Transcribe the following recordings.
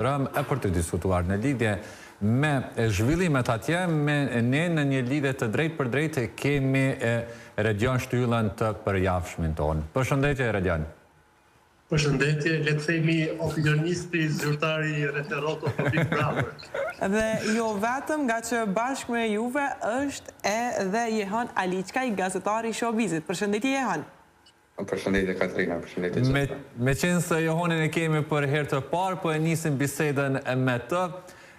rëmë e për të diskutuar në lidhje me zhvillimet atje, ne në një lidhje të drejt për drejt kemi Redion Shtyllën të përjavshmin tonë. Përshëndetje, Redion. Përshëndetje, le të themi opinionisti, zyrtari referoto për Big Brother. Dhe jo vetëm nga që bashkë me juve është edhe Jehan Aliçka, i gazetari i Showbizit. Përshëndetje, Jehan. Përshëndetje, Katrina, përshëndetje gjitha. Me qenë se Johanin e kemi për herë të parë, po e nisim bisedën me të.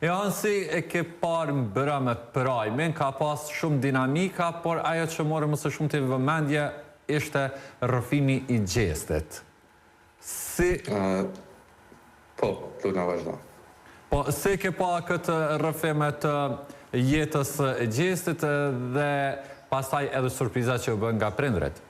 Jehan, si e ke parë mbëra me përajmin, ka pas shumë dinamika, por ajo që morë mësë shumë të vëmendje ishte rrëfimi i gjestit. Po, të në vazhdo. Po, si ke pa këtë rrëfime të jetës gjestit dhe pastaj edhe surpriza që u bën nga prindret?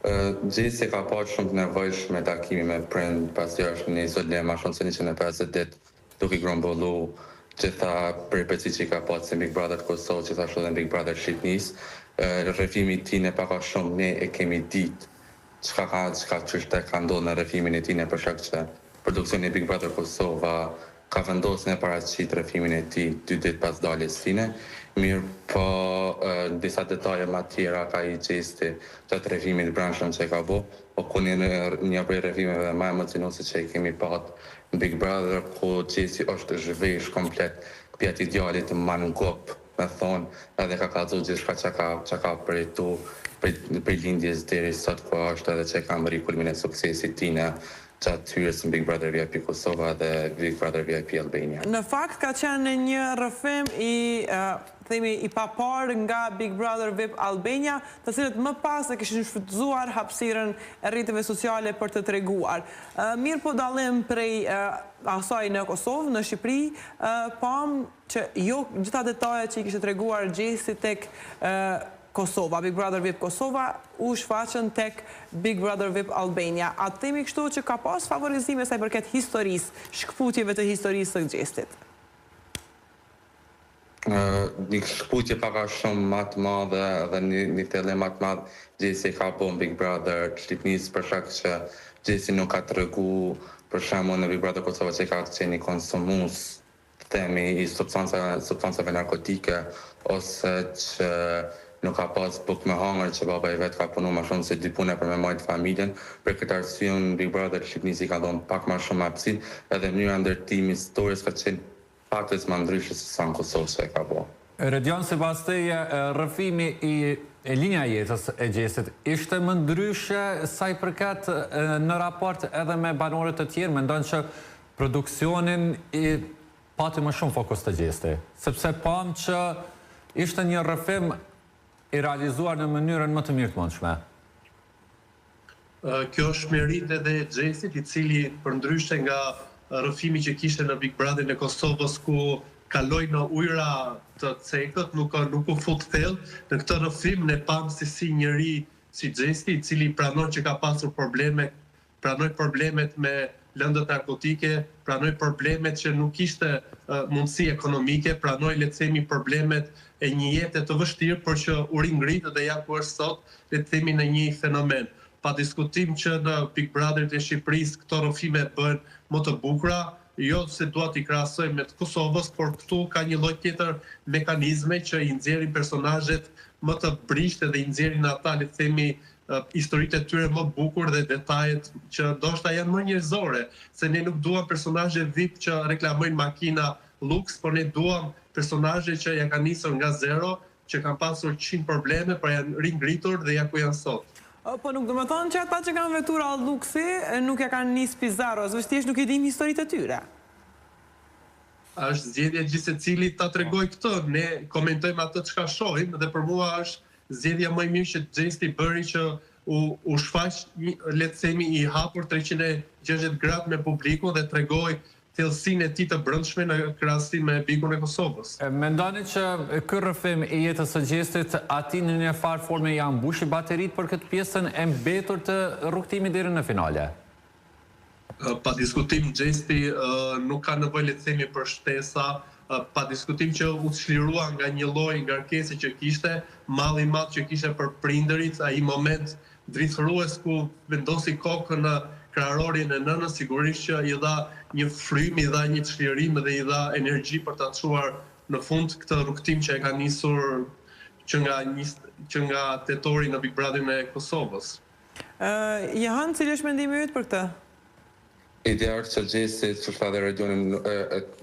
Gjesti ka pa shumë të nevojshme takimi me prind, pasi është një izolim ma shumë se 150 dit, duke i grumbullu gjitha përpeci që ka pa se Big Brother Kosovë, që thashtu dhe Big Brother Shqipnis. Rrëfimi tine paka shumë ne e kemi dit qka qështë ka ndodhë në rrëfimin e tine, për shak që produksioni Big Brother Kosova ka vendosë në paraqit rrëfimin e ti 2 dit pas daljes tine. Mirë, po disa detaje ma tjera ka i gjesti të të rrëfimit branshëm që ka bo, po ku një prej rrëfimeve ma emocionuese që i kemi pat në Big Brother, ku gjesti është zhvesh komplet pjat idealit mangop, me thonë, edhe ka kalzu gjithë që ka përjetu për lindjes deri sot, ku është edhe që ka mëri kulmin e suksesit tine gjatë hyrjes në Big Brother VIP Kosova dhe Big Brother VIP Albania. Në fakt ka qenë një rrëfim i papar nga Big Brother VIP Albania, të cilët më pas e kishin shfrytëzuar hapësirën e rrjeteve sociale për të treguar. Mirë po dallim prej asaj në Kosovë, në Shqipëri, pam që jo gjitha detajet që i kishte treguar Gjesi tek Kosova, Big Brother VIP Kosova, u shfaqën tek Big Brother VIP Albania. A themi kështu që ka pas favorizime sa i përket historisë, shkputjeve të historisë së Gjestit? Një shkputje paka shumë matë madhe dhe një tellim matë madhe Gjesi ka bo në Big Brother Shqipnis, për shak që Gjesi nuk ka të regu për shembull në Big Brother Kosova që ka qenë konsumus themi i substancave narkotike, ose që nuk ka pas buk me hangër, që baba i vetë ka punu ma shumë se 2 pune për me majtë familjen. Për këtë arsye në Big Brother Shqipnis i ka dhonë pak ma shumë hapësi, edhe mënyra ndërtimi historisë ka qenë paktës ma ndryshë se sa në Kosovë që e ka bo. Redion, si pas teje, rrëfimi e linja jetës e Gjestit ishte më ndryshe sa i përket në raport edhe me banorët të tjerë, mendon që produksionin i pati më shumë fokus të Gjesti, sepse pam që ishte një rrëfim i realizuar në mënyrën më të mirë të mundshme. Kjo është merit edhe Gjestit, i cili përndryshe nga rrëfimi që kishte në Big Brother në Kosovës, ku kaloi në ujëra të cekët, nuk u fut thellë. Në këtë rrëfim ne pam si njëri si Gjesti, i cili pranoi që ka pasur probleme, pranoi problemet me lëndët narkotike, pranoi problemet që nuk ishte mundësi ekonomike, pranoi le të themi problemet e një jete të vështirë, por që u ringritë dhe ja ku është sot, le të themi në një fenomen. Pa diskutim që në Big Brother të Shqipërisë këto rrëfime bëhen më të bukura, jo se dua t'i krahasoj me të Kosovës, por këtu ka një lloj tjetër mekanizme që i nxjerrin personazhet më të brishtë dhe i nxjerrin ata, le të themi, historitë e tyre më bukur dhe detajet që ndoshta janë më njerëzore, se ne nuk duam personazhe VIP që reklamojnë makina luks, por ne duam personazhe që ja kanë nisur nga zero, që kanë pasur 100 probleme, por janë ringritur dhe ja ku janë sot. Po nuk do të thonë që ata që kanë vetura luksi nuk ja kanë nis pizarro, vështirësisht nuk i dim historitë e tyre. Është zgjedhja gjithë secilit ta tregoj këtë, ne komentojmë atë çka shohim dhe për mua është zgjedhja më e mirë që Gjesti bëri që u shfaq, le të themi, i hapur 360 gradë me publikun dhe tregoi thellësinë e tij të brendshme në krahasim me Bigun e Kosovës. Mendoni që ky rrëfim i jetës së Gjestit aty në një farë forme ja mbushi bateritë për këtë pjesën e mbetur të rrugtimit deri në finale? Pa diskutim, Gjesti nuk ka nevojë, le të themi, për shtesa, pa diskutim që u çlirua nga një lloj ngarkese që kishte, malli i madh që kishte për prindërit, ai moment drithërues ku vendosi kokën në kraharorin e nënës, sigurisht që i dha një frym, i dha një çlirim dhe i dha energji për ta çuar në fund këtë rrugtim që e ka nisur që nga tetori në Big Brotherin e Kosovës. Jehan, cili është mendimi yt për këtë? Ideja është që Gjesi, që shta dhe regionin,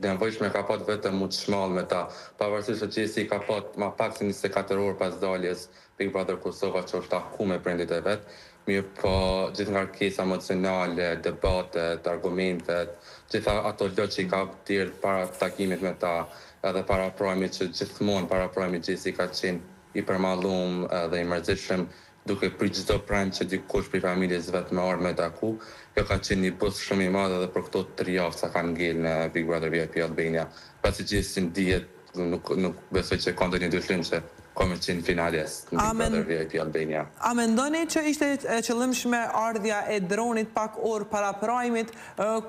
nevojshme ka pat vetëm mu të shmall me ta. Pavarësisht që Gjesi ka pat ma pak se 24 orë pas daljes Big Brother Kosova që është taku me prindit e vetë. Mirë po gjithë nga kesa emocionale, debatet, argumentet, gjitha ato lë që i ka tjerë para takimit me ta, edhe para projmit që gjithmonë para projmit Gjesi ka qenë i përmallum dhe i mërzitshëm, duke për çdo pranë që dikush për familjes vetë me orë me taku. Kjo ka qenë një boost shumë i madh edhe për këto 3 javë sa kanë ngel në Big Brother VIP Albania. Pasi Gjesi dihet, nuk besoj që ka ndonjë dyshim se ka me qenë finales në Big Brother VIP Albania. A mendoni që ishte e qëllimshme ardhja e dronit pak orë para prajmit,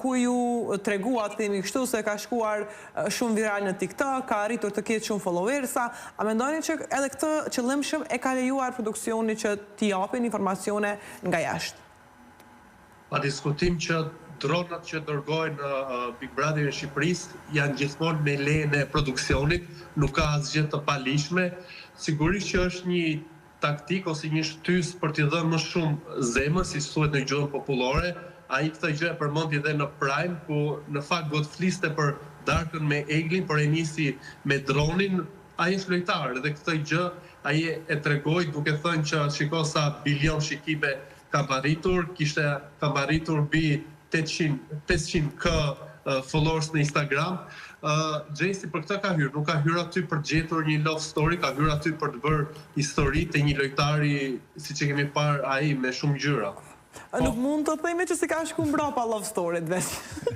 ku ju treguat, themi kështu, se ka shkuar shumë viral në TikTok, ka arritur të ketë shumë followersa. A mendoni që edhe këtë qëllimshëm e ka lejuar produksioni që t'i japin informacione nga jashtë? Pa diskutim që dronat që dërgojnë Big Brotherin e Shqipërisë janë gjithmonë me lejen e produksionit, nuk ka asgjë të palishme. Sigurisht që është një taktik ose një shtys për t'i dhënë më shumë zemër, si thuhet në gjuhën popullore. Ai këtë gjë e përmendi edhe në Prime, ku në fakt do të fliste për darkën me Eglin, por e nisi me dronin. Ai është lojtar dhe këtë gjë ai e tregoi duke thënë që shiko sa bilion shikime ka mbaritur, ka mbaritur mbi 500k followers në Instagram. Gjesi për këtë ka hyrë, nuk ka hyrë aty për gjetur një love story, ka hyrë aty për të bërë histori të një lojtari, si që kemi parë ai me shumë gjëra. Nuk mund të themi që si ka shku mbrapa love story-t vetë.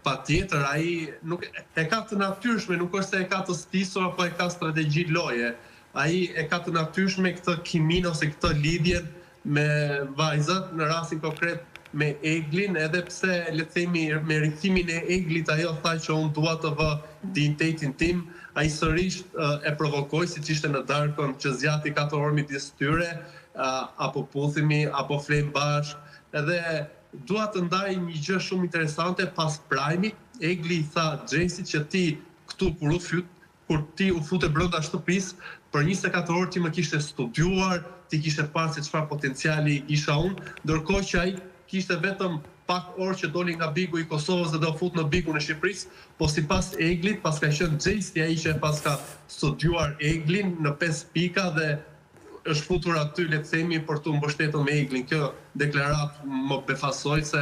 Pa tjetër, ai nuk e ka të natyrshme, nuk është se e ka të stisur apo e ka strategji loje. Ai e ka të natyrshme këtë kimin ose këtë lidhjen me vajzat, në rastin konkret me Eglin, edhe pse le të themi me rikthimin e Eglit ajo tha që unë dua të vë identitetin tim, ai sërish e provokoi siç ishte në darkën që zgjati 4 orë midis tyre, apo puthimi, apo flejmë bashk, edhe dua të ndaj një gjë shumë interesante pas Prime-it. Egli i tha Gjesit që ti këtu kur ti u fute brenda shtëpisë, për 24 orë ti më kishte studiuar, ti kishte parë se çfarë potenciali isha unë, ndërkohë që ai kishte vetëm pak orë që doli nga Bigu i Kosovës dhe do fut në Bigun e Shqipërisë, po sipas Eglit, pas ka qenë Gjesi ai që pas ka studiuar Eglin në 5 pika dhe është futur aty, le të themi, për të mbështetur me Eglin. Kjo deklarat më befasoi se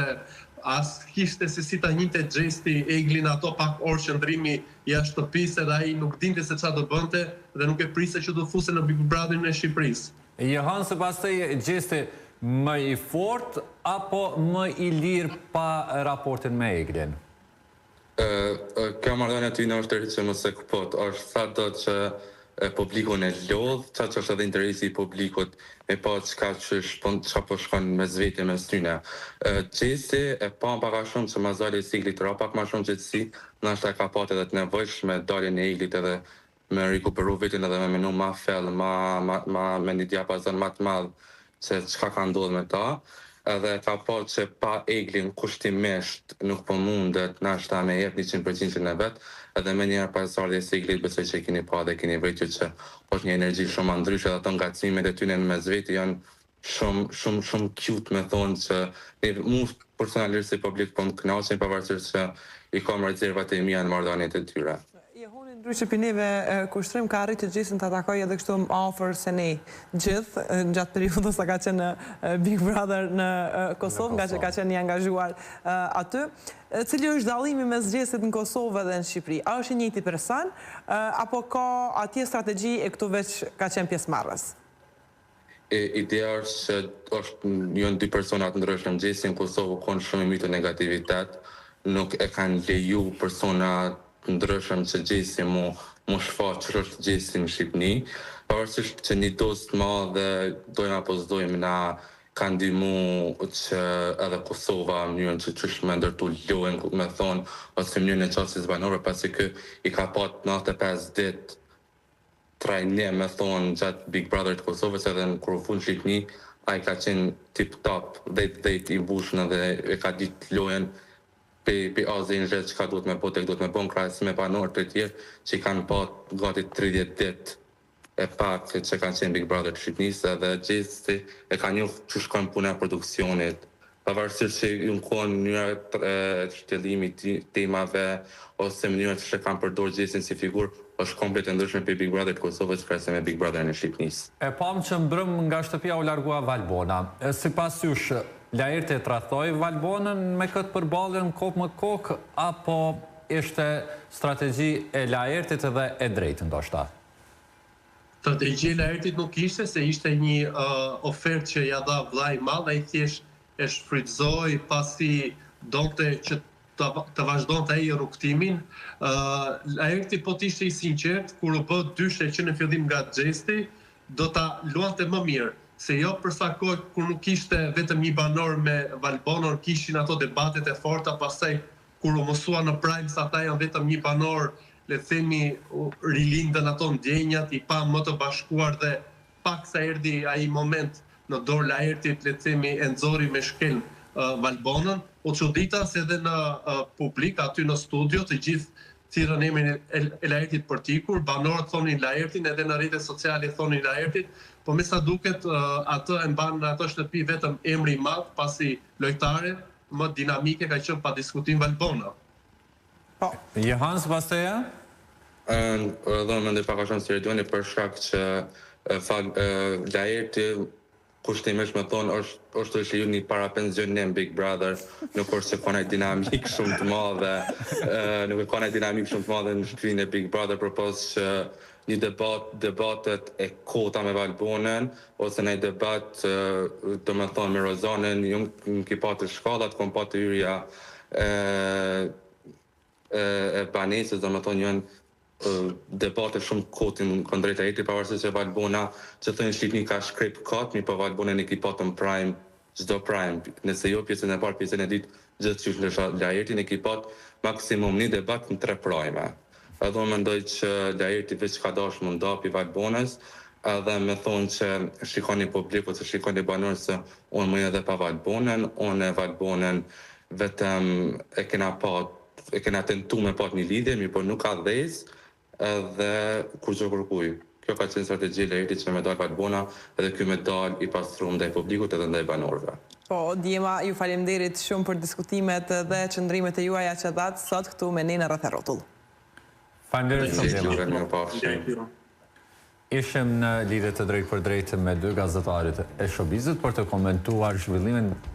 as kishte se si ta njinte Gjesi Eglin ato pak orë qëndrimi jashtë shtëpisë dhe ai nuk dinte se çfarë do bënte dhe nuk e priste që do fuse në Big Brotherin e Shqipërisë. Jehan, sipas teje, Gjesi më i fort apo më i lirë pa raportin me Eglin? Kjo marrëdhënie ty në është që më se këpot, është sa do që publikun e lodh, qa që është edhe interesi i publikut me pa qka po shkon me zveti me s'tyne. Gjesi e pa paka shumë që ma zali e Eglit ra pak ma shumë gjithësi, nështë e ka pat edhe të nevojshme daljen e Eglit edhe me rikuperu vetin edhe me menu ma fell, me një diapazon ma të madh se qka ka ndodhë me ta, edhe ka pa që pa Eglin kushtimisht nuk po mundet nashta me jep 100% në vetë, edhe me njerë pas ardhjes së Eglit besoj që keni pa dhe keni vërejtur që është një energji shumë ndryshe dhe ato ngacmimet e tyne në mes veti janë shumë cute me thonë që mu personalisht si publik po më kënaqen pavarësisht që i kam rezervat e mia në marrëdhëniet e tyre. Ndryshe për neve kushtrim ka arritur Gjesin të atakoj edhe kështu më afër se ne gjithë, në gjatë periudhës sa ka qenë Big Brother në Kosovë, nga që ka qenë një angazhuar aty. Cili është dallimi mes Gjesit në Kosovë dhe në Shqipëri? A është i njëjti person, apo ka atje strategji e këtu veç ka qenë pjesëmarrës? Ideja është që janë dy personat ndryshëm. Gjesi në Kosovë kanë shumë mito negativitet, nuk e kanë leju personat ndryshëm që Gjesi mu shfaq që është Gjesi në Shqipni, pavarësisht që një dost ma dhe dojmë apo zdojmë na kanë ndihmu që edhe Kosova mënyrën që qështë me ndërtu lojën, me thonë, ose mënyrën e qasjes banorëve, pasi kë i ka pat 95 ditë trajnim, me thonë, gjatë Big Brother të Kosovës, edhe në kur u fund Shqipni, a i ka qenë tip-top, dhe i mbushën dhe e ka ditë lojën pe azinjë që ka duhet me po tek duhet me bon krahas me banorë të tjerë që kanë pa gati 30 ditë e pak që kanë qenë Big Brother të Shqipnisë edhe gjithë e ka njohë që shkojnë puna e produksionit. Pavarësisht që ju në mënyrat shtjellimi temave ose mënyrat që kanë përdorë gjithin si figurë është komplet e ndryshme për Big Brother të Kosovës krahasë me Big Brother në Shqipnisë. E pam që mbrëm nga shtëpia u largua Valbona. Sipas jush, Laerti e tradhtoi Valbonën me këtë përballjen kokë më kokë apo ishte strategji e Laertit edhe e drejtë ndoshta? Strategjia e Laertit nuk ishte, se ishte një ofertë që ja dha vllai i madh, ai thjesht e shfrytëzoi pasi donte që të vazhdonte ai rrugtimin. Laerti po të ishte i sinqert kur u bë dyshe që në fillim nga xhesti do ta luante më mirë, se jo për sa kohë kur nuk kishte vetëm një banor me Valbonën, kishin ato debatet e forta, pastaj kur u mësua në Prime se ata janë vetëm një banor, le të themi rilindën ato ndjenjat, i pa më të bashkuar dhe pak sa erdhi ai moment në dorë Laertit, le të themi e nxori me shkel Valbonën, u çudita se edhe në publik aty në studio të gjithë thirrën emrin e Laertit për tikur, banorët thonin Laertin, edhe në rrjetet sociale thonin Laertit, po me sa duket atë e mban në ato shtëpi vetëm emri i madh, pasi lojtare më dinamike ka qenë pa diskutim Valbona. Johans pasteja? Dhe më ndër pak a shumë Siridioni për shkak që Laerti kushtimisht me thonë është që ju një para pensionim Big Brother, nuk është që ka një dinamik shumë të madhe, nuk ka një dinamik shumë të madhe në shkrinë e Big Brother përpos që një debatet e kota me Valbonën, ose një debat të me thonë me Rozanën, ju në ki patë shkallat, kom patë yrja e banesës, dhe me thonë janë debate shumë kotin kundrejt Laertit, pavarësisht që Valbona që thënë Shqipni ka shkrip kot, mi po Valbona në ekipatën Prime, çdo Prime, nëse jo pjesën e parë, pjesën e ditë, gjithë që ndërsa Laerti në ekipat maksimum një debat në 3 prime. Edhe unë mendoj që Laerti veç ka dash më ndapi Valbonës, edhe me thonë që shikoni publiku, që shikoni banorët se unë më edhe pa Valbonën, unë e Valbonën vetëm e kena tentu me pat një lidhje, mi po nuk ka dhejës, edhe kur që kërkuj. Kjo ka qenë strategji Laertit që me dalë Valbona edhe kjo me dalë i pastrum ndaj publikut edhe ndaj banorëve. Po, Djema, ju faleminderit shumë për diskutimet dhe qëndrimet e juaja që datë sot këtu me ne në Rreth e Rrotull. Faleminderit shumë Djema. Ishim në lidhje të drejtë për drejtë me 2 gazetarit e Showbizit për të komentuar zhvillimin